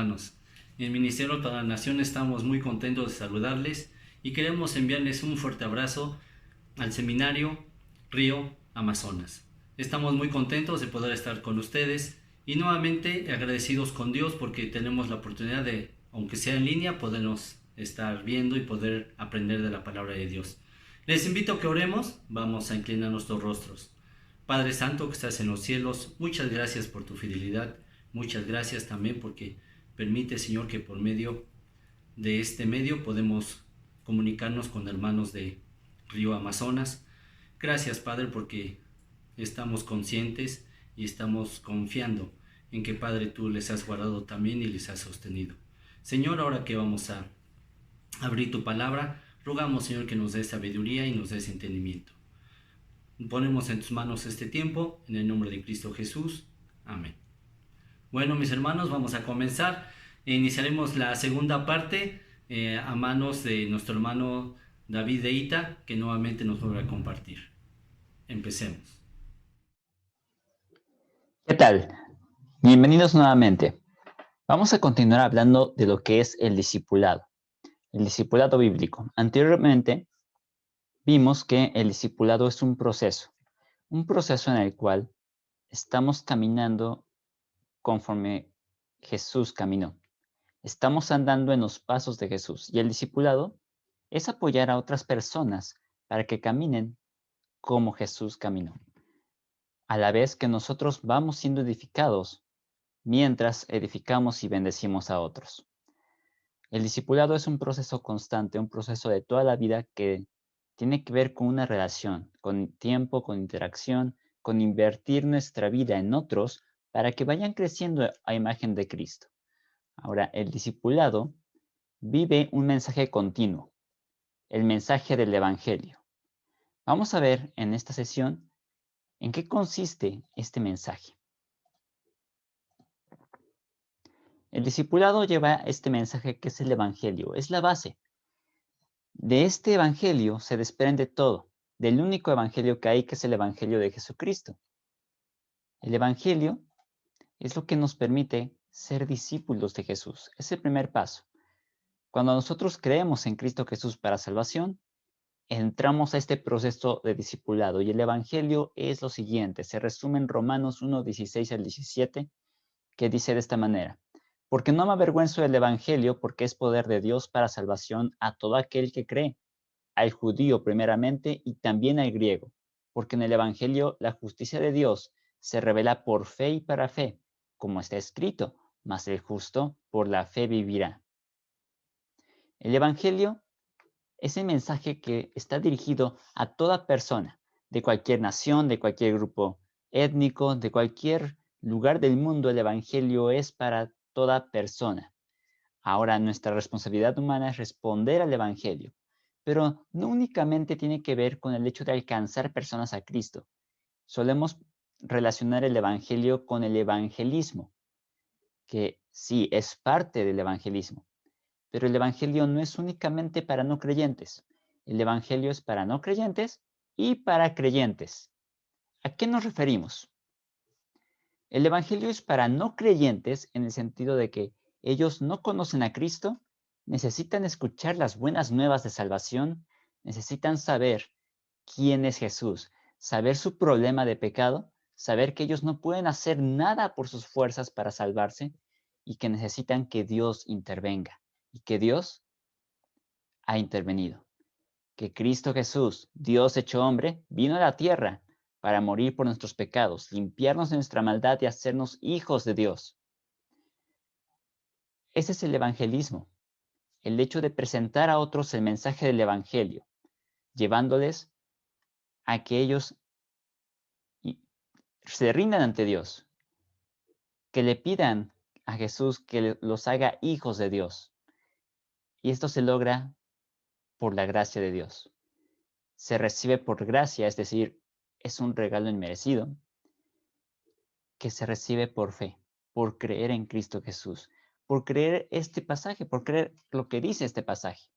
hermanos. En el Ministerio para la Nación estamos muy contentos de saludarles y queremos enviarles un fuerte abrazo al Seminario Río Amazonas. Estamos muy contentos de poder estar con ustedes y nuevamente agradecidos con Dios porque tenemos la oportunidad de, aunque sea en línea, podernos estar viendo y poder aprender de la palabra de Dios. Les invito a que oremos, vamos a inclinar nuestros rostros. Padre Santo que estás en los cielos, muchas gracias por tu fidelidad, muchas gracias también porque permite, Señor, que por medio de este medio podemos comunicarnos con hermanos de Río Amazonas. Gracias, Padre, porque estamos conscientes y estamos confiando en que, Padre, tú les has guardado también y les has sostenido. Señor, ahora que vamos a abrir tu palabra, rogamos, Señor, que nos dé sabiduría y nos dé entendimiento. Ponemos en tus manos este tiempo, en el nombre de Cristo Jesús. Amén. Bueno, mis hermanos, vamos a comenzar. Iniciaremos la segunda parte a manos de nuestro hermano David de Ita, que nuevamente nos vuelve a compartir. Empecemos. ¿Qué tal? Bienvenidos nuevamente. Vamos a continuar hablando de lo que es el discipulado bíblico. Anteriormente vimos que el discipulado es un proceso en el cual estamos caminando conforme Jesús caminó. Estamos andando en los pasos de Jesús y el discipulado es apoyar a otras personas para que caminen como Jesús caminó. A la vez que nosotros vamos siendo edificados mientras edificamos y bendecimos a otros. El discipulado es un proceso constante, un proceso de toda la vida que tiene que ver con una relación, con tiempo, con interacción, con invertir nuestra vida en otros para que vayan creciendo a imagen de Cristo. Ahora, el discipulado vive un mensaje continuo, el mensaje del Evangelio. Vamos a ver en esta sesión en qué consiste este mensaje. El discipulado lleva este mensaje que es el Evangelio, es la base. De este Evangelio se desprende todo, del único Evangelio que hay, que es el Evangelio de Jesucristo. El Evangelio es lo que nos permite ser discípulos de Jesús. Es el primer paso. Cuando nosotros creemos en Cristo Jesús para salvación, entramos a este proceso de discipulado y el Evangelio es lo siguiente. Se resume en Romanos 1, 16 al 17, que dice de esta manera: porque no me avergüenzo del Evangelio, porque es poder de Dios para salvación a todo aquel que cree, al judío primeramente y también al griego, porque en el Evangelio la justicia de Dios se revela por fe y para fe, como está escrito, mas el justo por la fe vivirá. El Evangelio es el mensaje que está dirigido a toda persona, de cualquier nación, de cualquier grupo étnico, de cualquier lugar del mundo. El Evangelio es para toda persona. Ahora, nuestra responsabilidad humana es responder al Evangelio, pero no únicamente tiene que ver con el hecho de alcanzar personas a Cristo. Solemos relacionar el Evangelio con el evangelismo, que sí es parte del evangelismo, pero el Evangelio no es únicamente para no creyentes. El Evangelio es para no creyentes y para creyentes. ¿A qué nos referimos? El Evangelio es para no creyentes en el sentido de que ellos no conocen a Cristo, necesitan escuchar las buenas nuevas de salvación, necesitan saber quién es Jesús, saber su problema de pecado, saber que ellos no pueden hacer nada por sus fuerzas para salvarse y que necesitan que Dios intervenga y que Dios ha intervenido. Que Cristo Jesús, Dios hecho hombre, vino a la tierra para morir por nuestros pecados, limpiarnos de nuestra maldad y hacernos hijos de Dios. Ese es el evangelismo, el hecho de presentar a otros el mensaje del evangelio, llevándoles a que ellos se rindan ante Dios, que le pidan a Jesús que los haga hijos de Dios. Y esto se logra por la gracia de Dios. Se recibe por gracia, es decir, es un regalo inmerecido, que se recibe por fe, por creer en Cristo Jesús, por creer este pasaje, por creer lo que dice este pasaje,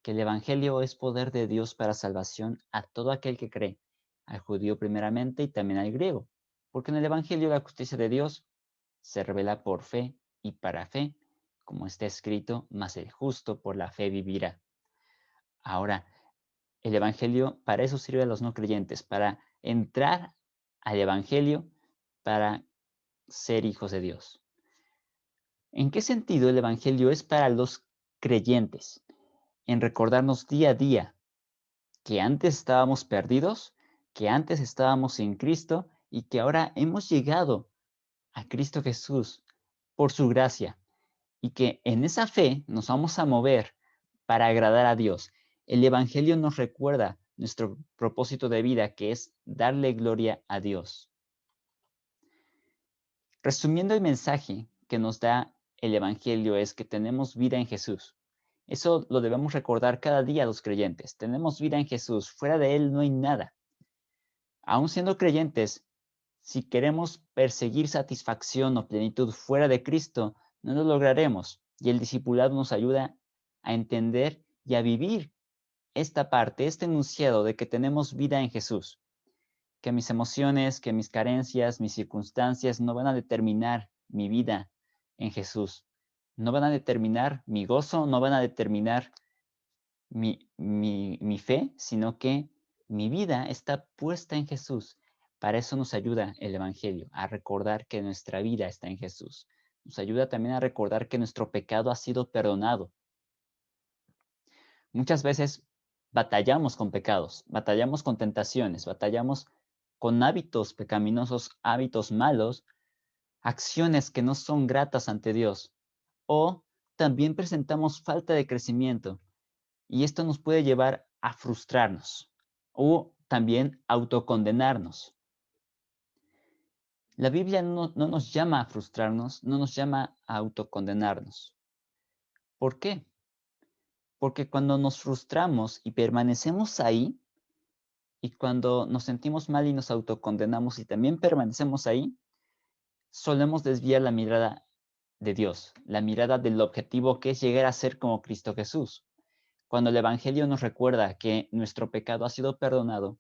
que el Evangelio es poder de Dios para salvación a todo aquel que cree, al judío primeramente y también al griego, porque en el Evangelio la justicia de Dios se revela por fe y para fe, como está escrito, mas el justo por la fe vivirá. Ahora, el Evangelio para eso sirve a los no creyentes, para entrar al Evangelio, para ser hijos de Dios. ¿En qué sentido el Evangelio es para los creyentes? En recordarnos día a día que antes estábamos perdidos, que antes estábamos sin Cristo y que ahora hemos llegado a Cristo Jesús por su gracia y que en esa fe nos vamos a mover para agradar a Dios. El Evangelio nos recuerda nuestro propósito de vida, que es darle gloria a Dios. Resumiendo el mensaje que nos da el Evangelio es que tenemos vida en Jesús. Eso lo debemos recordar cada día los creyentes. Tenemos vida en Jesús. Fuera de Él no hay nada. Aún siendo creyentes, si queremos perseguir satisfacción o plenitud fuera de Cristo, no lo lograremos. Y el discipulado nos ayuda a entender y a vivir esta parte, este enunciado de que tenemos vida en Jesús. Que mis emociones, que mis carencias, mis circunstancias no van a determinar mi vida en Jesús. No van a determinar mi gozo, no van a determinar mi fe, sino que mi vida está puesta en Jesús. Para eso nos ayuda el Evangelio, a recordar que nuestra vida está en Jesús. Nos ayuda también a recordar que nuestro pecado ha sido perdonado. Muchas veces batallamos con pecados, batallamos con tentaciones, batallamos con hábitos pecaminosos, hábitos malos, acciones que no son gratas ante Dios. O también presentamos falta de crecimiento y esto nos puede llevar a frustrarnos o también autocondenarnos. La Biblia no nos llama a frustrarnos, no nos llama a autocondenarnos. ¿Por qué? Porque cuando nos frustramos y permanecemos ahí, y cuando nos sentimos mal y nos autocondenamos y también permanecemos ahí, solemos desviar la mirada de Dios, la mirada del objetivo que es llegar a ser como Cristo Jesús. Cuando el Evangelio nos recuerda que nuestro pecado ha sido perdonado,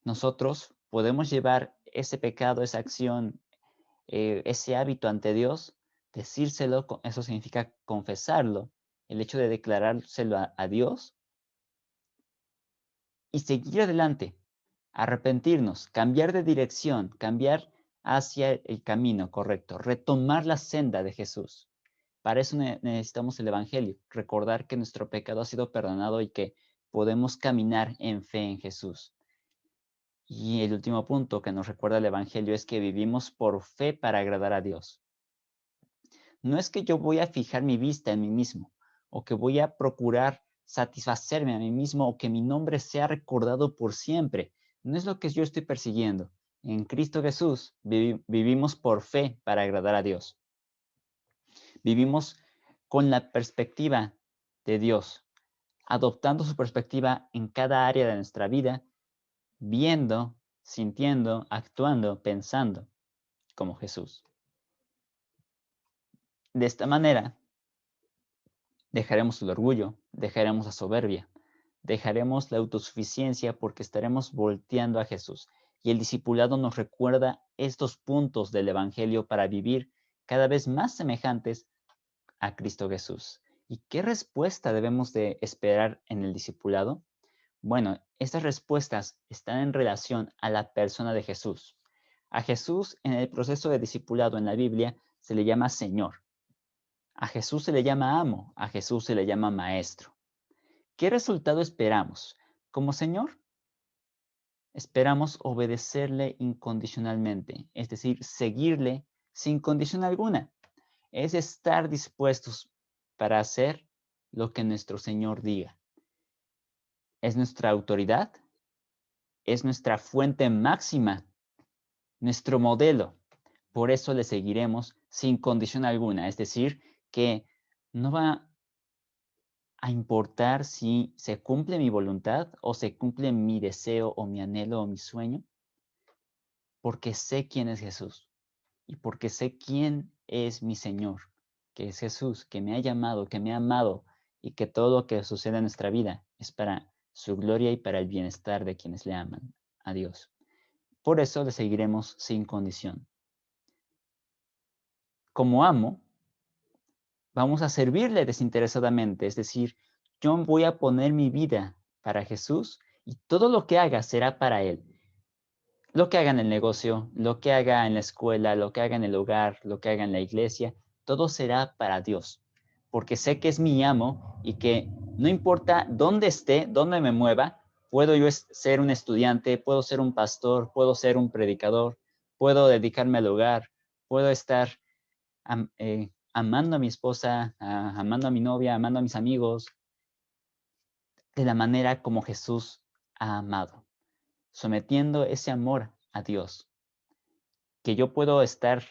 nosotros podemos llevar ese pecado, esa acción, ese hábito ante Dios, decírselo, eso significa confesarlo, el hecho de declarárselo a Dios y seguir adelante, arrepentirnos, cambiar de dirección, cambiar hacia el camino correcto, retomar la senda de Jesús. Para eso necesitamos el Evangelio, recordar que nuestro pecado ha sido perdonado y que podemos caminar en fe en Jesús. Y el último punto que nos recuerda el Evangelio es que vivimos por fe para agradar a Dios. No es que yo voy a fijar mi vista en mí mismo o que voy a procurar satisfacerme a mí mismo o que mi nombre sea recordado por siempre. No es lo que yo estoy persiguiendo. En Cristo Jesús vivimos por fe para agradar a Dios. Vivimos con la perspectiva de Dios, adoptando su perspectiva en cada área de nuestra vida, viendo, sintiendo, actuando, pensando como Jesús. De esta manera, dejaremos el orgullo, dejaremos la soberbia, dejaremos la autosuficiencia porque estaremos volteando a Jesús. Y el discipulado nos recuerda estos puntos del Evangelio para vivir cada vez más semejantes a Cristo Jesús. ¿Y qué respuesta debemos de esperar en el discipulado? Bueno, estas respuestas están en relación a la persona de Jesús. A Jesús en el proceso de discipulado en la Biblia se le llama Señor. A Jesús se le llama amo, a Jesús se le llama maestro. ¿Qué resultado esperamos? Como Señor, esperamos obedecerle incondicionalmente, es decir, seguirle sin condición alguna. Es estar dispuestos para hacer lo que nuestro Señor diga. Es nuestra autoridad, es nuestra fuente máxima, nuestro modelo. Por eso le seguiremos sin condición alguna, es decir, que no va a importar si se cumple mi voluntad o se cumple mi deseo o mi anhelo o mi sueño, porque sé quién es Jesús y porque sé quién es mi Señor, que es Jesús, que me ha llamado, que me ha amado y que todo lo que sucede en nuestra vida es para su gloria y para el bienestar de quienes le aman a Dios. Por eso le seguiremos sin condición. Como amo, vamos a servirle desinteresadamente, es decir, yo voy a poner mi vida para Jesús y todo lo que haga será para Él. Lo que haga en el negocio, lo que haga en la escuela, lo que haga en el hogar, lo que haga en la iglesia, todo será para Dios, porque sé que es mi amo y que no importa dónde esté, dónde me mueva, puedo yo ser un estudiante, puedo ser un pastor, puedo ser un predicador, puedo dedicarme al hogar, puedo estar amando a mi esposa, amando a mi novia, amando a mis amigos, de la manera como Jesús ha amado, sometiendo ese amor a Dios, que yo puedo estar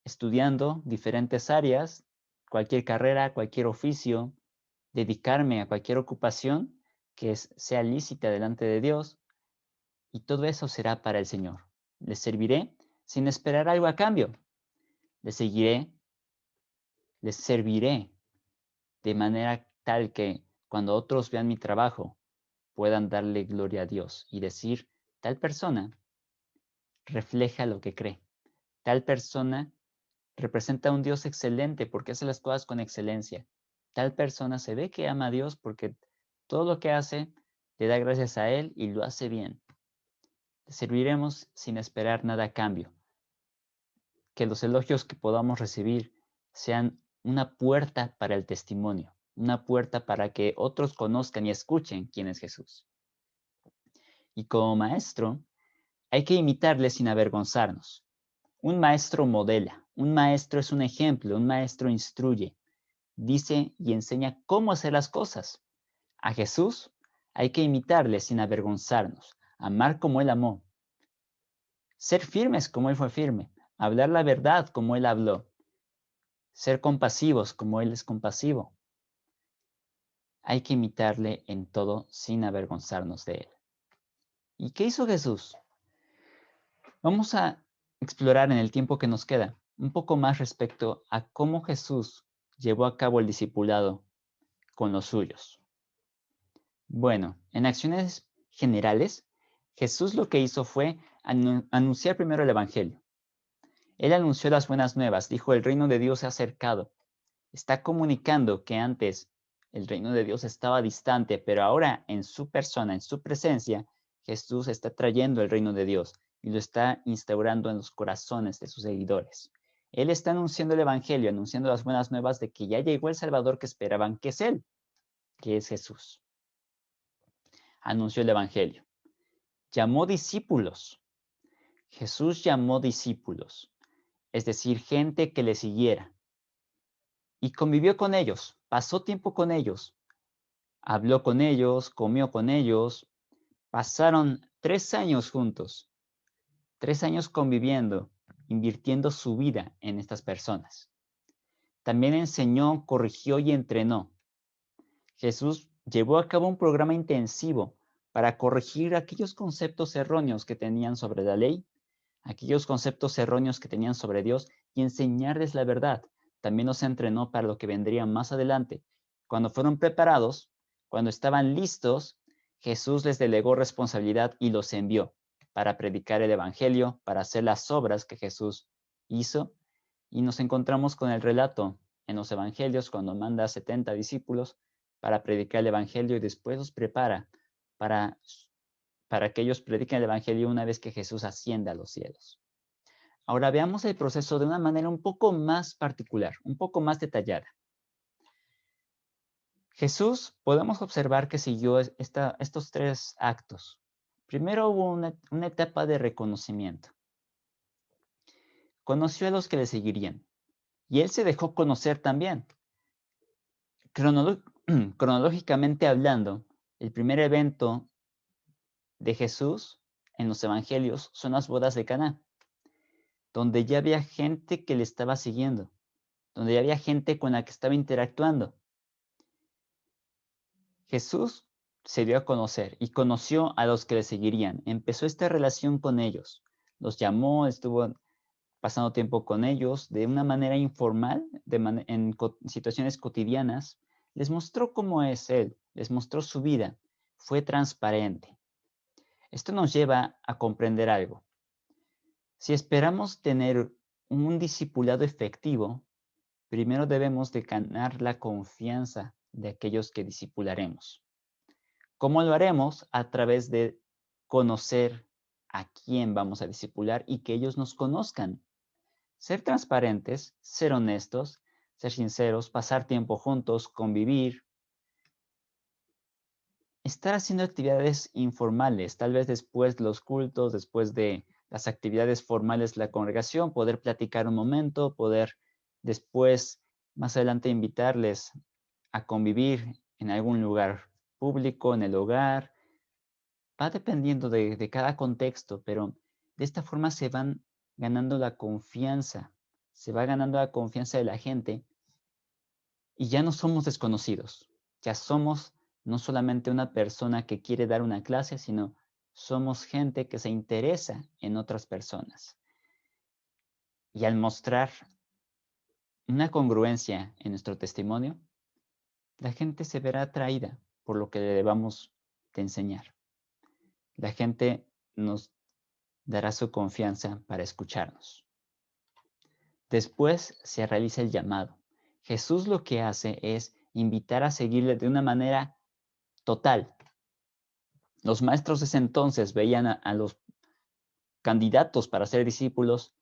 estudiando diferentes áreas, cualquier carrera, cualquier oficio, dedicarme a cualquier ocupación que sea lícita delante de Dios, y todo eso será para el Señor. Le serviré sin esperar algo a cambio. Le seguiré, le serviré de manera tal que cuando otros vean mi trabajo puedan darle gloria a Dios y decir, tal persona refleja lo que cree, tal persona representa a un Dios excelente porque hace las cosas con excelencia, tal persona se ve que ama a Dios porque todo lo que hace le da gracias a Él y lo hace bien. Le serviremos sin esperar nada a cambio. Que los elogios que podamos recibir sean una puerta para el testimonio, una puerta para que otros conozcan y escuchen quién es Jesús. Y como maestro, hay que imitarle sin avergonzarnos. Un maestro modela, un maestro es un ejemplo, un maestro instruye, dice y enseña cómo hacer las cosas. A Jesús hay que imitarle sin avergonzarnos, amar como Él amó, ser firmes como Él fue firme, hablar la verdad como Él habló, ser compasivos como Él es compasivo. Hay que imitarle en todo sin avergonzarnos de Él. ¿Y qué hizo Jesús? Vamos a explorar en el tiempo que nos queda un poco más respecto a cómo Jesús llevó a cabo el discipulado con los suyos. Bueno, en acciones generales, Jesús lo que hizo fue anunciar primero el Evangelio. Él anunció las buenas nuevas, dijo, el reino de Dios se ha acercado. Está comunicando que antes el reino de Dios estaba distante, pero ahora en su persona, en su presencia, Jesús está trayendo el reino de Dios y lo está instaurando en los corazones de sus seguidores. Él está anunciando el Evangelio, anunciando las buenas nuevas de que ya llegó el Salvador que esperaban, que es Él, que es Jesús. Anunció el Evangelio. Llamó discípulos. Jesús llamó discípulos, es decir, gente que le siguiera. Y convivió con ellos, pasó tiempo con ellos, habló con ellos, comió con ellos. Pasaron 3 años juntos, 3 años conviviendo, invirtiendo su vida en estas personas. También enseñó, corrigió y entrenó. Jesús llevó a cabo un programa intensivo para corregir aquellos conceptos erróneos que tenían sobre la ley, aquellos conceptos erróneos que tenían sobre Dios y enseñarles la verdad. También los entrenó para lo que vendría más adelante. Cuando fueron preparados, cuando estaban listos, Jesús les delegó responsabilidad y los envió para predicar el Evangelio, para hacer las obras que Jesús hizo. Y nos encontramos con el relato en los Evangelios cuando manda a 70 discípulos para predicar el Evangelio y después los prepara para, para que ellos prediquen el Evangelio una vez que Jesús ascienda a los cielos. Ahora veamos el proceso de una manera un poco más particular, un poco más detallada. Jesús, podemos observar que siguió estos 3 actos. Primero hubo una etapa de reconocimiento. Conoció a los que le seguirían y él se dejó conocer también. Cronológicamente hablando, el primer evento de Jesús en los evangelios son las bodas de Caná, donde ya había gente que le estaba siguiendo, donde ya había gente con la que estaba interactuando. Jesús se dio a conocer y conoció a los que le seguirían. Empezó esta relación con ellos. Los llamó, estuvo pasando tiempo con ellos de una manera informal, en situaciones cotidianas. Les mostró cómo es Él, les mostró su vida. Fue transparente. Esto nos lleva a comprender algo. Si esperamos tener un discipulado efectivo, primero debemos de ganar la confianza de aquellos que discipularemos. ¿Cómo lo haremos? A través de conocer a quién vamos a discipular y que ellos nos conozcan. Ser transparentes, ser honestos, ser sinceros, pasar tiempo juntos, convivir, estar haciendo actividades informales, tal vez después de los cultos, después de las actividades formales de la congregación, poder platicar un momento, poder después, más adelante, invitarles a convivir en algún lugar público, en el hogar. Va dependiendo de cada contexto, pero de esta forma se van ganando la confianza, se va ganando la confianza de la gente y ya no somos desconocidos, ya somos no solamente una persona que quiere dar una clase, sino somos gente que se interesa en otras personas. Y al mostrar una congruencia en nuestro testimonio, la gente se verá atraída por lo que le debamos de enseñar. La gente nos dará su confianza para escucharnos. Después se realiza el llamado. Jesús lo que hace es invitar a seguirle de una manera total. Los maestros de ese entonces veían a los candidatos para ser discípulos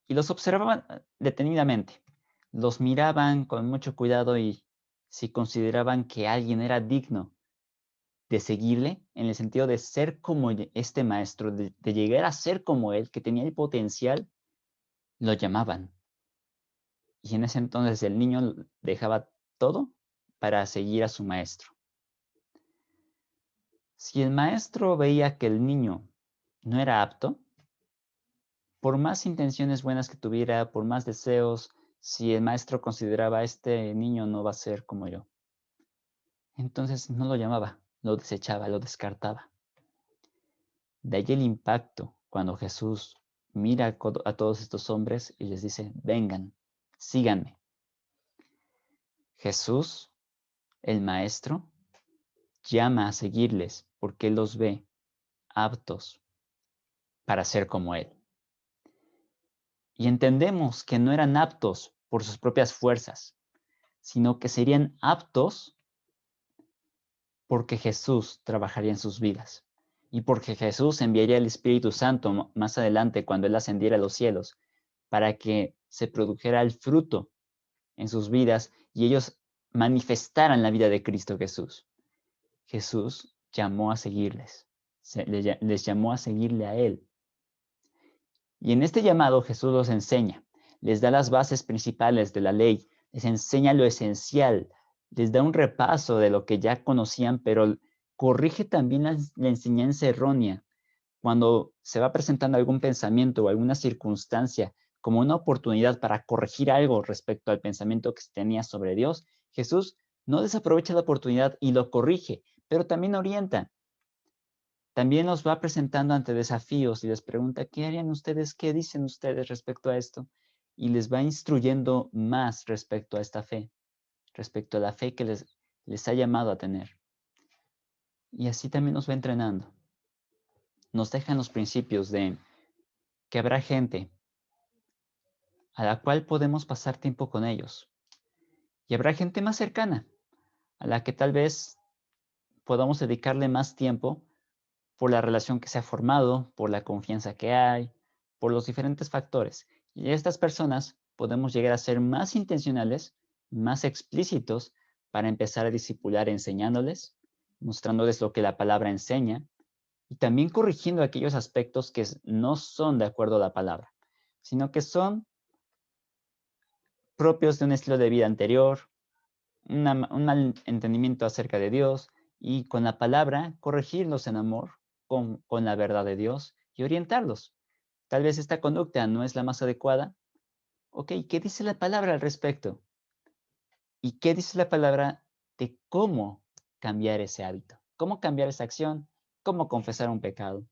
y los observaban detenidamente. Los miraban con mucho cuidado y si consideraban que alguien era digno de seguirle, en el sentido de ser como este maestro, de llegar a ser como él, que tenía el potencial, lo llamaban. Y en ese entonces el niño dejaba todo para seguir a su maestro. Si el maestro veía que el niño no era apto, por más intenciones buenas que tuviera, por más deseos, si el maestro consideraba este niño no va a ser como yo, entonces no lo llamaba, lo desechaba, lo descartaba. De ahí el impacto cuando Jesús mira a todos estos hombres y les dice, vengan, síganme. Jesús, el maestro, llama a seguirles porque Él los ve aptos para ser como Él. Y entendemos que no eran aptos por sus propias fuerzas, sino que serían aptos porque Jesús trabajaría en sus vidas y porque Jesús enviaría el Espíritu Santo más adelante cuando Él ascendiera a los cielos para que se produjera el fruto en sus vidas y ellos manifestaran la vida de Cristo Jesús. Jesús llamó a seguirles, les llamó a seguirle a Él. Y en este llamado Jesús los enseña, les da las bases principales de la ley, les enseña lo esencial, les da un repaso de lo que ya conocían, pero corrige también la enseñanza errónea. Cuando se va presentando algún pensamiento o alguna circunstancia como una oportunidad para corregir algo respecto al pensamiento que se tenía sobre Dios, Jesús no desaprovecha la oportunidad y lo corrige, pero también orienta. También nos va presentando ante desafíos y les pregunta, ¿qué harían ustedes? ¿Qué dicen ustedes respecto a esto? Y les va instruyendo más respecto a esta fe, respecto a la fe que les ha llamado a tener. Y así también nos va entrenando. Nos dejan los principios de que habrá gente a la cual podemos pasar tiempo con ellos. Y habrá gente más cercana, a la que tal vez podamos dedicarle más tiempo por la relación que se ha formado, por la confianza que hay, por los diferentes factores. Y estas personas podemos llegar a ser más intencionales, más explícitos para empezar a discipular enseñándoles, mostrándoles lo que la palabra enseña y también corrigiendo aquellos aspectos que no son de acuerdo a la palabra, sino que son propios de un estilo de vida anterior, un mal entendimiento acerca de Dios y con la palabra corregirlos en amor con la verdad de Dios y orientarlos. Tal vez esta conducta no es la más adecuada. Ok, ¿qué dice la palabra al respecto? ¿Y qué dice la palabra de cómo cambiar ese hábito? ¿Cómo cambiar esa acción? ¿Cómo confesar un pecado?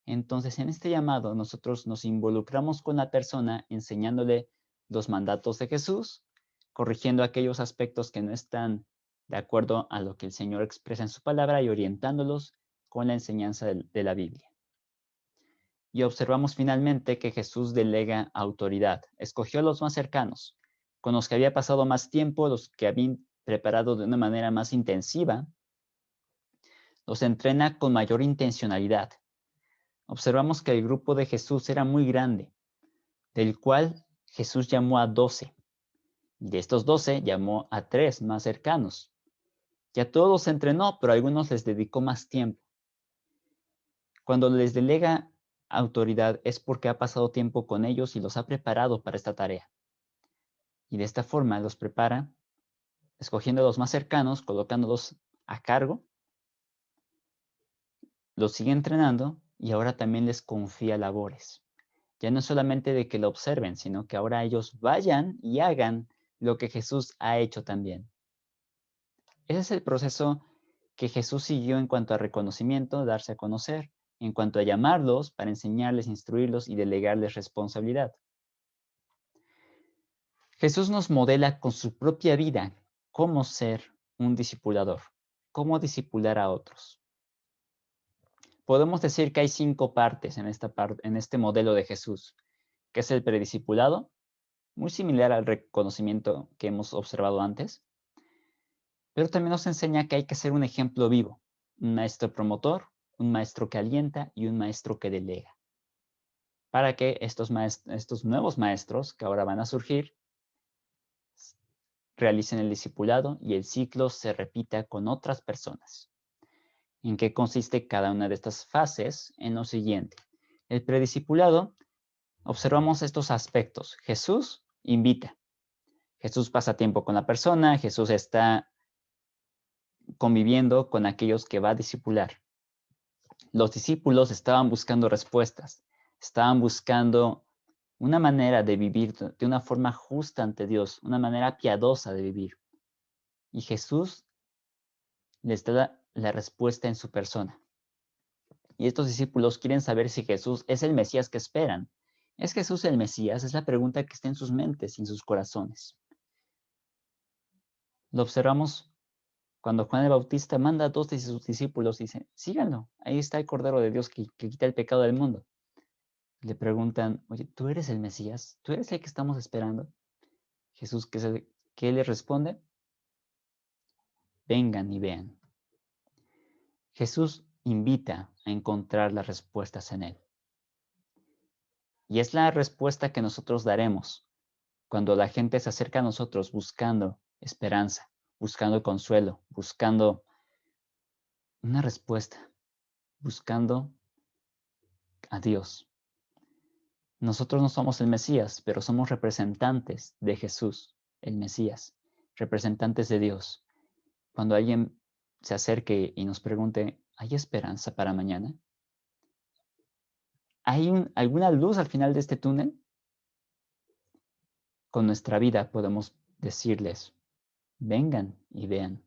Entonces, en este llamado, nosotros nos involucramos con la persona enseñándole los mandatos de Jesús, corrigiendo aquellos aspectos que no están de acuerdo a lo que el Señor expresa en su palabra y orientándolos con la enseñanza de la Biblia. Y observamos finalmente que Jesús delega autoridad. Escogió a los más cercanos, con los que había pasado más tiempo, los que habían preparado de una manera más intensiva, los entrena con mayor intencionalidad. Observamos que el grupo de Jesús era muy grande, del cual Jesús llamó a 12. De estos 12 llamó a 3 más cercanos. Y a todos los entrenó, pero a algunos les dedicó más tiempo. Cuando les delega autoridad es porque ha pasado tiempo con ellos y los ha preparado para esta tarea. Y de esta forma los prepara, escogiendo a los más cercanos, colocándolos a cargo, los sigue entrenando y ahora también les confía labores. Ya no solamente de que lo observen, sino que ahora ellos vayan y hagan lo que Jesús ha hecho también. Ese es el proceso que Jesús siguió en cuanto a reconocimiento, darse a conocer, en cuanto a llamarlos para enseñarles, instruirlos y delegarles responsabilidad. Jesús nos modela con su propia vida cómo ser un discipulador, cómo discipular a otros. Podemos decir que hay 5 partes en este modelo de Jesús, que es el prediscipulado, muy similar al reconocimiento que hemos observado antes, pero también nos enseña que hay que ser un ejemplo vivo, un maestro promotor, un maestro que alienta y un maestro que delega, para que estos nuevos maestros que ahora van a surgir realicen el discipulado y el ciclo se repita con otras personas. ¿En qué consiste cada una de estas fases? En lo siguiente. El prediscipulado, observamos estos aspectos. Jesús invita. Jesús pasa tiempo con la persona, Jesús está conviviendo con aquellos que va a discipular. Los discípulos estaban buscando respuestas, estaban buscando una manera de vivir de una forma justa ante Dios, una manera piadosa de vivir. Y Jesús les da la respuesta en su persona. Y estos discípulos quieren saber si Jesús es el Mesías que esperan. ¿Es Jesús el Mesías? Es la pregunta que está en sus mentes y en sus corazones. Lo observamos cuando Juan el Bautista manda a 2 de sus discípulos y dice, síganlo, ahí está el Cordero de Dios que quita el pecado del mundo. Le preguntan, oye, ¿tú eres el Mesías? ¿Tú eres el que estamos esperando? Jesús, ¿qué le responde? Vengan y vean. Jesús invita a encontrar las respuestas en Él. Y es la respuesta que nosotros daremos cuando la gente se acerca a nosotros buscando esperanza, buscando consuelo, buscando una respuesta, buscando a Dios. Nosotros no somos el Mesías, pero somos representantes de Jesús, el Mesías, representantes de Dios. Cuando alguien se acerque y nos pregunte, ¿hay esperanza para mañana? ¿Hay alguna luz al final de este túnel? Con nuestra vida podemos decirles, vengan y vean.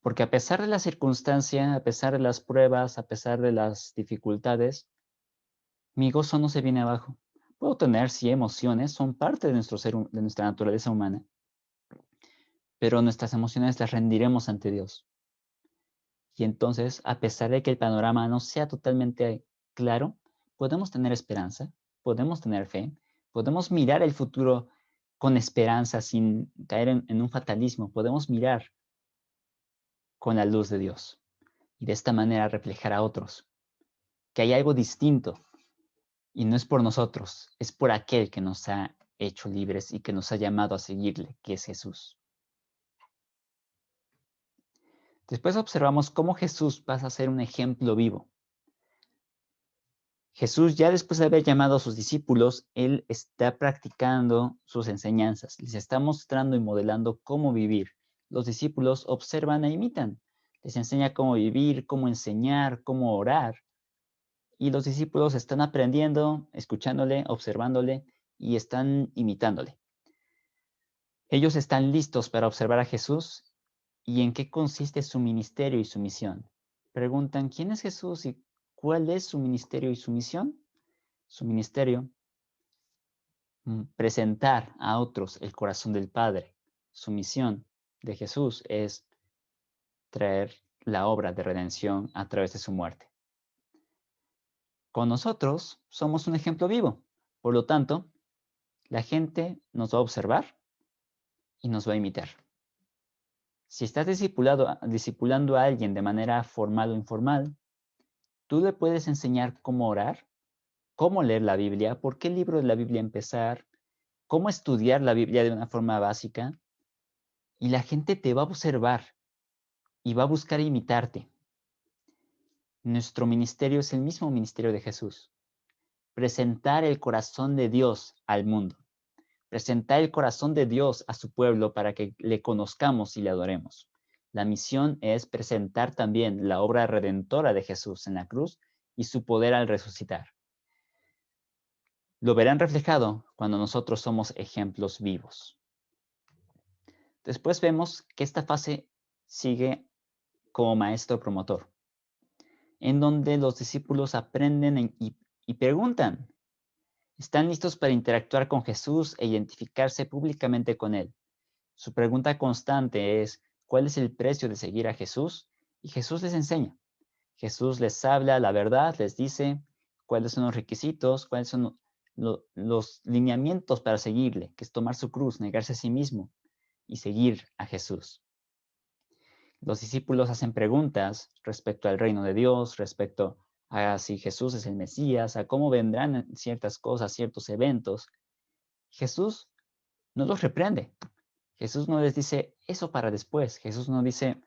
Porque a pesar de la circunstancia, a pesar de las pruebas, a pesar de las dificultades, mi gozo no se viene abajo. Puedo tener, sí, emociones, son parte de de nuestra naturaleza humana, pero nuestras emociones las rendiremos ante Dios. Y entonces, a pesar de que el panorama no sea totalmente claro, podemos tener esperanza, podemos tener fe, podemos mirar el futuro con esperanza sin caer en un fatalismo, podemos mirar con la luz de Dios y de esta manera reflejar a otros que hay algo distinto y no es por nosotros, es por aquel que nos ha hecho libres y que nos ha llamado a seguirle, que es Jesús. Después observamos cómo Jesús pasa a ser un ejemplo vivo. Jesús, ya después de haber llamado a sus discípulos, Él está practicando sus enseñanzas, les está mostrando y modelando cómo vivir. Los discípulos observan e imitan, les enseña cómo vivir, cómo enseñar, cómo orar. Y los discípulos están aprendiendo, escuchándole, observándole y están imitándole. Ellos están listos para observar a Jesús y en qué consiste su ministerio y su misión. Preguntan, ¿quién es Jesús y cuál es su ministerio y su misión? Su ministerio, presentar a otros el corazón del Padre. Su misión de Jesús es traer la obra de redención a través de su muerte. Con nosotros somos un ejemplo vivo. Por lo tanto, la gente nos va a observar y nos va a imitar. Si estás discipulando a alguien de manera formal o informal, tú le puedes enseñar cómo orar, cómo leer la Biblia, por qué libro de la Biblia empezar, cómo estudiar la Biblia de una forma básica, y la gente te va a observar y va a buscar imitarte. Nuestro ministerio es el mismo ministerio de Jesús. Presentar el corazón de Dios al mundo. Presentar el corazón de Dios a su pueblo para que le conozcamos y le adoremos. La misión es presentar también la obra redentora de Jesús en la cruz y su poder al resucitar. Lo verán reflejado cuando nosotros somos ejemplos vivos. Después vemos que esta fase sigue como maestro promotor, en donde los discípulos aprenden y preguntan. Están listos para interactuar con Jesús e identificarse públicamente con Él. Su pregunta constante es, ¿cuál es el precio de seguir a Jesús? Y Jesús les enseña. Jesús les habla la verdad, les dice cuáles son los requisitos, cuáles son los lineamientos para seguirle, que es tomar su cruz, negarse a sí mismo y seguir a Jesús. Los discípulos hacen preguntas respecto al reino de Dios, respecto a si Jesús es el Mesías, a cómo vendrán ciertas cosas, ciertos eventos. Jesús no los reprende. Jesús no les dice eso para después. Jesús no dice,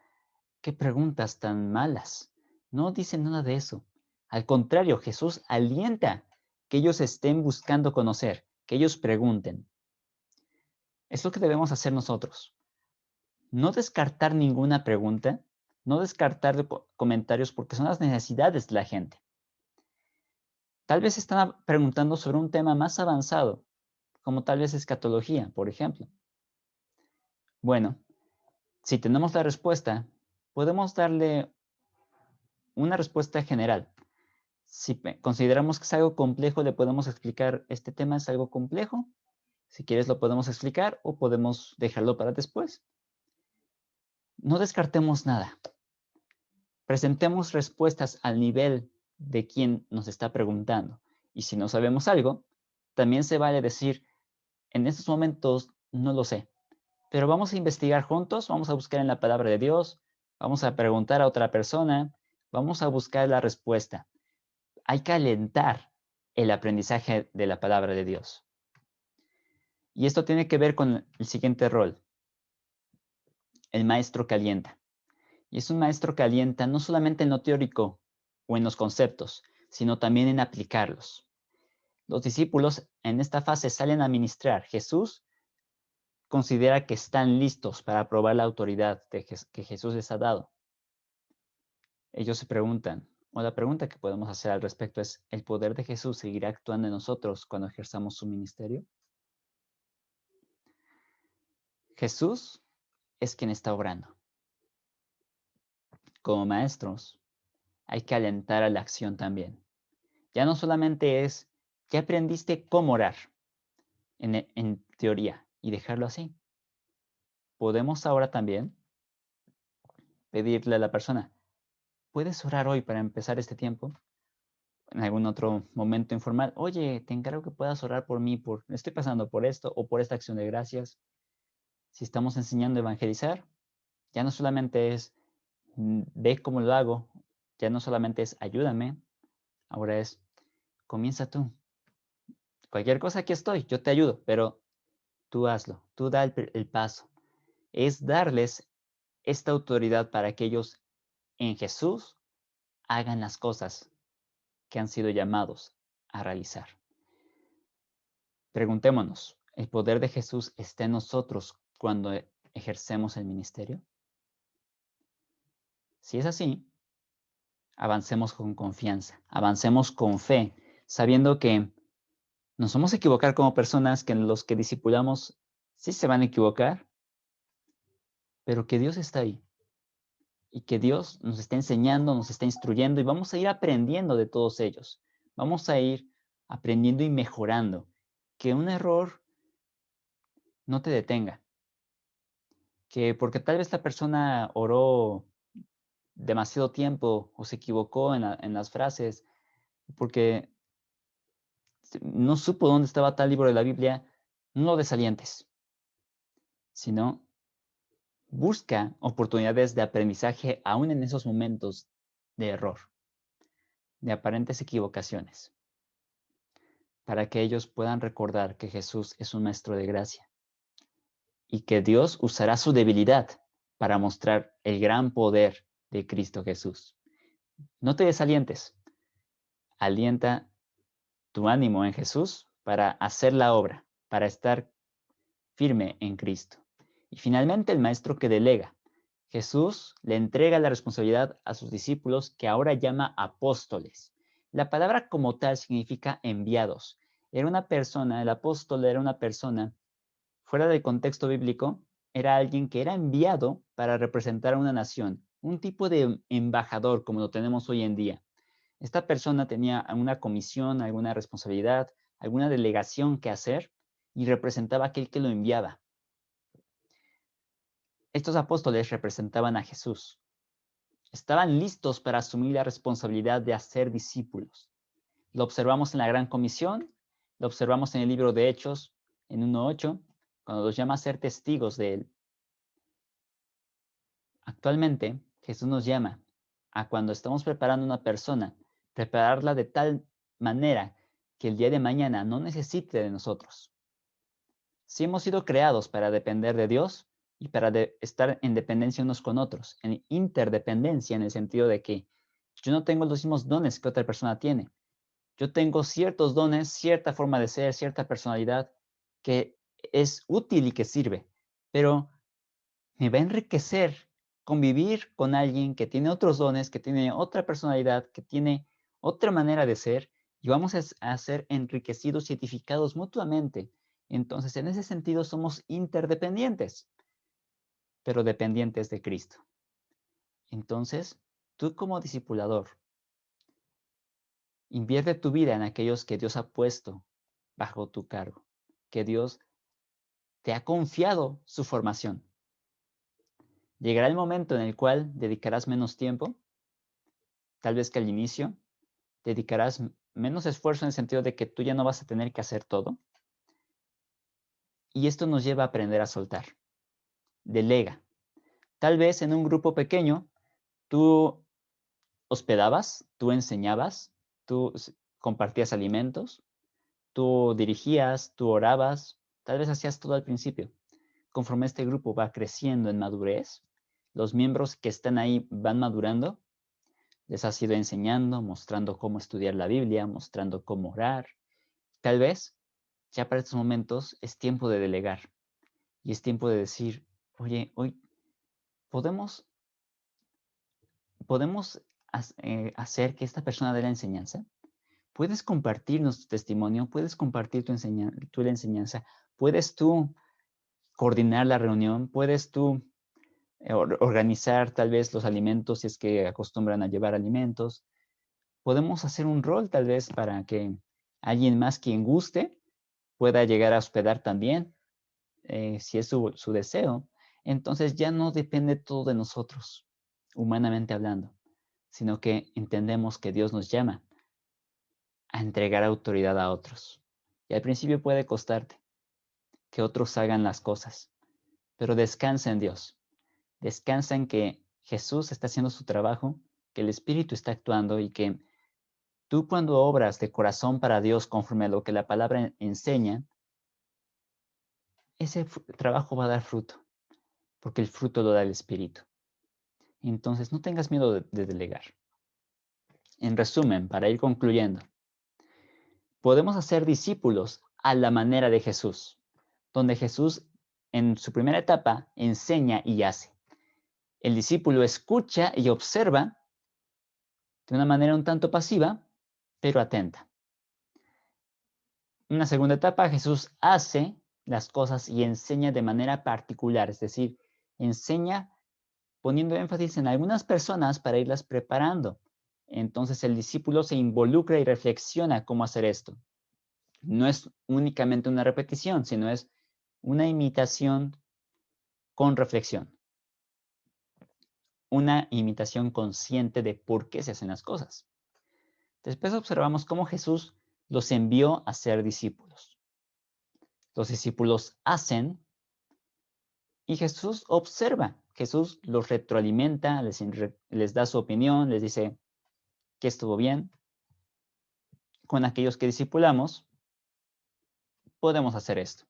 qué preguntas tan malas. No dice nada de eso. Al contrario, Jesús alienta que ellos estén buscando conocer, que ellos pregunten. Es lo que debemos hacer nosotros. No descartar ninguna pregunta, no descartar comentarios porque son las necesidades de la gente. Tal vez están preguntando sobre un tema más avanzado, como tal vez escatología, por ejemplo. Bueno, si tenemos la respuesta, podemos darle una respuesta general. Si consideramos que es algo complejo, le podemos explicar, este tema es algo complejo. Si quieres lo podemos explicar o podemos dejarlo para después. No descartemos nada. Presentemos respuestas al nivel de quien nos está preguntando. Y si no sabemos algo, también se vale decir, en estos momentos no lo sé, pero vamos a investigar juntos, vamos a buscar en la palabra de Dios, vamos a preguntar a otra persona, vamos a buscar la respuesta. Hay que alentar el aprendizaje de la palabra de Dios. Y esto tiene que ver con el siguiente rol. El maestro que alienta. Y es un maestro que alienta no solamente en lo teórico o en los conceptos, sino también en aplicarlos. Los discípulos en esta fase salen a ministrar. Jesús considera que están listos para probar la autoridad que Jesús les ha dado. Ellos se preguntan, o la pregunta que podemos hacer al respecto es, ¿el poder de Jesús seguirá actuando en nosotros cuando ejerzamos su ministerio? Jesús es quien está obrando. Como maestros, hay que alentar a la acción también. Ya no solamente es, ¿qué aprendiste cómo orar en teoría? Y dejarlo así. Podemos ahora también pedirle a la persona, ¿puedes orar hoy para empezar este tiempo? En algún otro momento informal, oye, te encargo que puedas orar por mí, estoy pasando por esto o por esta acción de gracias. Si estamos enseñando a evangelizar, ya no solamente es ve cómo lo hago, ya no solamente es ayúdame, ahora es comienza tú. Cualquier cosa aquí estoy, yo te ayudo, pero tú hazlo, tú da el paso. Es darles esta autoridad para que ellos en Jesús hagan las cosas que han sido llamados a realizar. Preguntémonos, ¿el poder de Jesús está en nosotros cuando ejercemos el ministerio? Si es así, avancemos con confianza, avancemos con fe, sabiendo que nos vamos a equivocar como personas, que los que discipulamos sí se van a equivocar, pero que Dios está ahí y que Dios nos está enseñando, nos está instruyendo y vamos a ir aprendiendo de todos ellos. Vamos a ir aprendiendo y mejorando. Que un error no te detenga. Que porque tal vez la persona oró demasiado tiempo o se equivocó en las frases, porque no supo dónde estaba tal libro de la Biblia, no lo desalientes. sino busca oportunidades de aprendizaje aún en esos momentos de error, de aparentes equivocaciones, para que ellos puedan recordar que Jesús es un maestro de gracia y que Dios usará su debilidad para mostrar el gran poder de Cristo Jesús. No te desalientes, alienta tu ánimo en Jesús para hacer la obra, para estar firme en Cristo. Y finalmente el maestro que delega. Jesús le entrega la responsabilidad a sus discípulos que ahora llama apóstoles. La palabra como tal significa enviados. Era una persona, el apóstol era una persona, fuera del contexto bíblico, era alguien que era enviado para representar a una nación, un tipo de embajador como lo tenemos hoy en día. Esta persona tenía alguna comisión, alguna responsabilidad, alguna delegación que hacer y representaba a aquel que lo enviaba. Estos apóstoles representaban a Jesús. Estaban listos para asumir la responsabilidad de hacer discípulos. Lo observamos en la Gran Comisión, lo observamos en el libro de Hechos, en 1:8, cuando los llama a ser testigos de Él. Actualmente, Jesús nos llama a cuando estamos preparando una persona, prepararla de tal manera que el día de mañana no necesite de nosotros. Si hemos sido creados para depender de Dios y para estar en dependencia unos con otros, en interdependencia en el sentido de que yo no tengo los mismos dones que otra persona tiene. Yo tengo ciertos dones, cierta forma de ser, cierta personalidad que es útil y que sirve, pero me va a enriquecer convivir con alguien que tiene otros dones, que tiene otra personalidad, que tiene otra manera de ser, y vamos a ser enriquecidos y edificados mutuamente. Entonces, en ese sentido, somos interdependientes, pero dependientes de Cristo. Entonces, tú como discipulador, invierte tu vida en aquellos que Dios ha puesto bajo tu cargo, que Dios te ha confiado su formación. Llegará el momento en el cual dedicarás menos tiempo, tal vez que al inicio, dedicarás menos esfuerzo en el sentido de que tú ya no vas a tener que hacer todo. Y esto nos lleva a aprender a soltar. Delega. Tal vez en un grupo pequeño, tú hospedabas, tú enseñabas, tú compartías alimentos, tú dirigías, tú orabas, tal vez hacías todo al principio. Conforme este grupo va creciendo en madurez, los miembros que están ahí van madurando, les has ido enseñando, mostrando cómo estudiar la Biblia, mostrando cómo orar. Tal vez ya para estos momentos es tiempo de delegar y es tiempo de decir, oye, hoy podemos, podemos hacer que esta persona dé la enseñanza. Puedes compartirnos tu testimonio, puedes compartir tu la enseñanza, puedes tú coordinar la reunión, puedes tú organizar tal vez los alimentos si es que acostumbran a llevar alimentos. Podemos hacer un rol tal vez para que alguien más quien guste pueda llegar a hospedar también, si es su deseo. Entonces ya no depende todo de nosotros, humanamente hablando, sino que entendemos que Dios nos llama a entregar autoridad a otros. Y al principio puede costarte que otros hagan las cosas, pero descansa en Dios. Descansa en que Jesús está haciendo su trabajo, que el Espíritu está actuando y que tú cuando obras de corazón para Dios conforme a lo que la palabra enseña, ese trabajo va a dar fruto, porque el fruto lo da el Espíritu. Entonces no tengas miedo de delegar. En resumen, para ir concluyendo, podemos hacer discípulos a la manera de Jesús, donde Jesús en su primera etapa enseña y hace. El discípulo escucha y observa de una manera un tanto pasiva, pero atenta. En una segunda etapa, Jesús hace las cosas y enseña de manera particular, es decir, enseña poniendo énfasis en algunas personas para irlas preparando. Entonces el discípulo se involucra y reflexiona cómo hacer esto. No es únicamente una repetición, sino es una imitación con reflexión. Una imitación consciente de por qué se hacen las cosas. Después observamos cómo Jesús los envió a ser discípulos. Los discípulos hacen Y Jesús observa, Jesús los retroalimenta, les da su opinión, les dice que estuvo bien. Con aquellos que discipulamos, podemos hacer esto,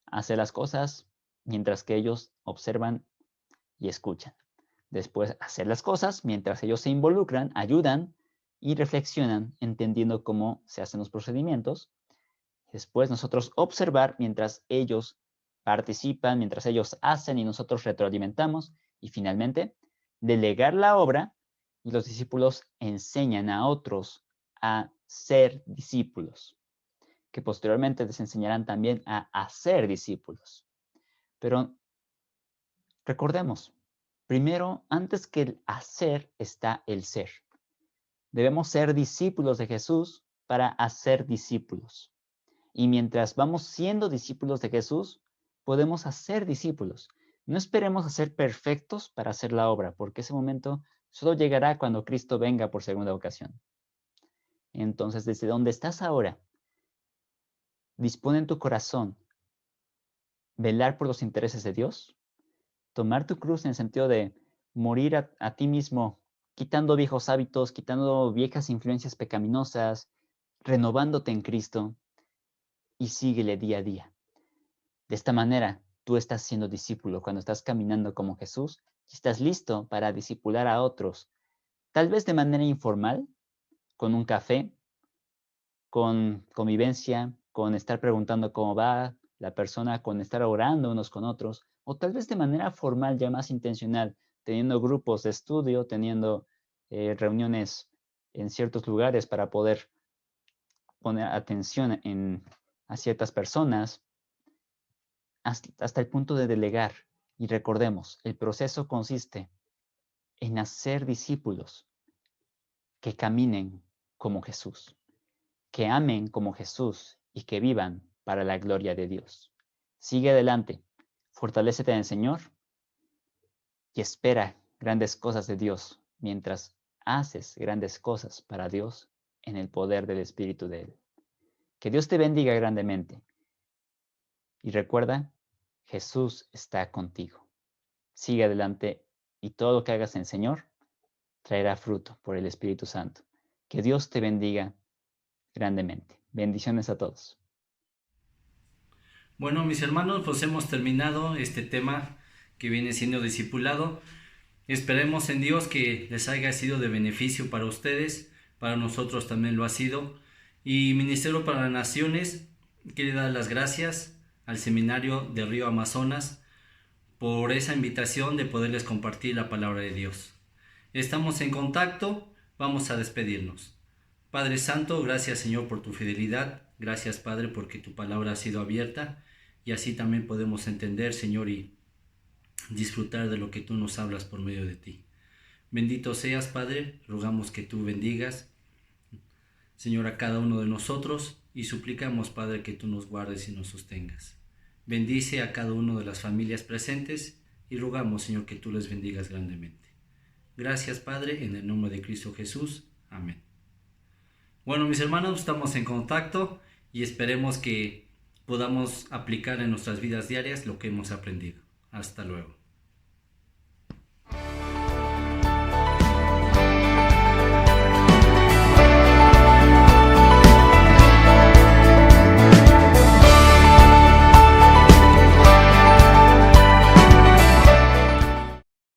hacer las cosas mientras que ellos observan y escuchan. Después, hacer las cosas mientras ellos se involucran, ayudan y reflexionan, entendiendo cómo se hacen los procedimientos. Después, nosotros observar mientras ellos participan, mientras ellos hacen y nosotros retroalimentamos. Y finalmente, delegar la obra y los discípulos enseñan a otros a ser discípulos, que posteriormente les enseñarán también a hacer discípulos. Pero recordemos, primero, antes que el hacer está el ser. Debemos ser discípulos de Jesús para hacer discípulos. Y mientras vamos siendo discípulos de Jesús, podemos hacer discípulos. No esperemos a ser perfectos para hacer la obra, porque ese momento solo llegará cuando Cristo venga por segunda ocasión. Entonces, desde donde estás ahora, dispone en tu corazón velar por los intereses de Dios, tomar tu cruz en el sentido de morir a ti mismo, quitando viejos hábitos, quitando viejas influencias pecaminosas, renovándote en Cristo y síguele día a día. De esta manera, tú estás siendo discípulo cuando estás caminando como Jesús y estás listo para discipular a otros, tal vez de manera informal, con un café, con convivencia, con estar preguntando cómo va la persona, con estar orando unos con otros, o tal vez de manera formal, ya más intencional, teniendo grupos de estudio, teniendo reuniones en ciertos lugares para poder poner atención a ciertas personas, hasta el punto de delegar. Y recordemos, el proceso consiste en hacer discípulos que caminen como Jesús, que amen como Jesús y que vivan para la gloria de Dios. Sigue adelante, fortalécete en el Señor y espera grandes cosas de Dios mientras haces grandes cosas para Dios en el poder del Espíritu de Él. Que Dios te bendiga grandemente. Y recuerda, Jesús está contigo. Sigue adelante y todo lo que hagas en el Señor traerá fruto por el Espíritu Santo. Que Dios te bendiga grandemente. Bendiciones a todos. Bueno, mis hermanos, pues hemos terminado este tema que viene siendo discipulado. Esperemos en Dios que les haya sido de beneficio para ustedes, para nosotros también lo ha sido. Y Ministerio para las Naciones quiere dar las gracias al Seminario de Río Amazonas por esa invitación de poderles compartir la palabra de Dios. Estamos en contacto, vamos a despedirnos. Padre Santo, gracias Señor por tu fidelidad, gracias Padre porque tu palabra ha sido abierta y así también podemos entender, Señor, y disfrutar de lo que tú nos hablas por medio de ti. Bendito seas, Padre, rogamos que tú bendigas, Señor, a cada uno de nosotros y suplicamos, Padre, que tú nos guardes y nos sostengas. Bendice a cada uno de las familias presentes y rogamos, Señor, que tú les bendigas grandemente. Gracias, Padre, en el nombre de Cristo Jesús. Amén. Bueno, mis hermanos, estamos en contacto y esperemos que podamos aplicar en nuestras vidas diarias lo que hemos aprendido. Hasta luego.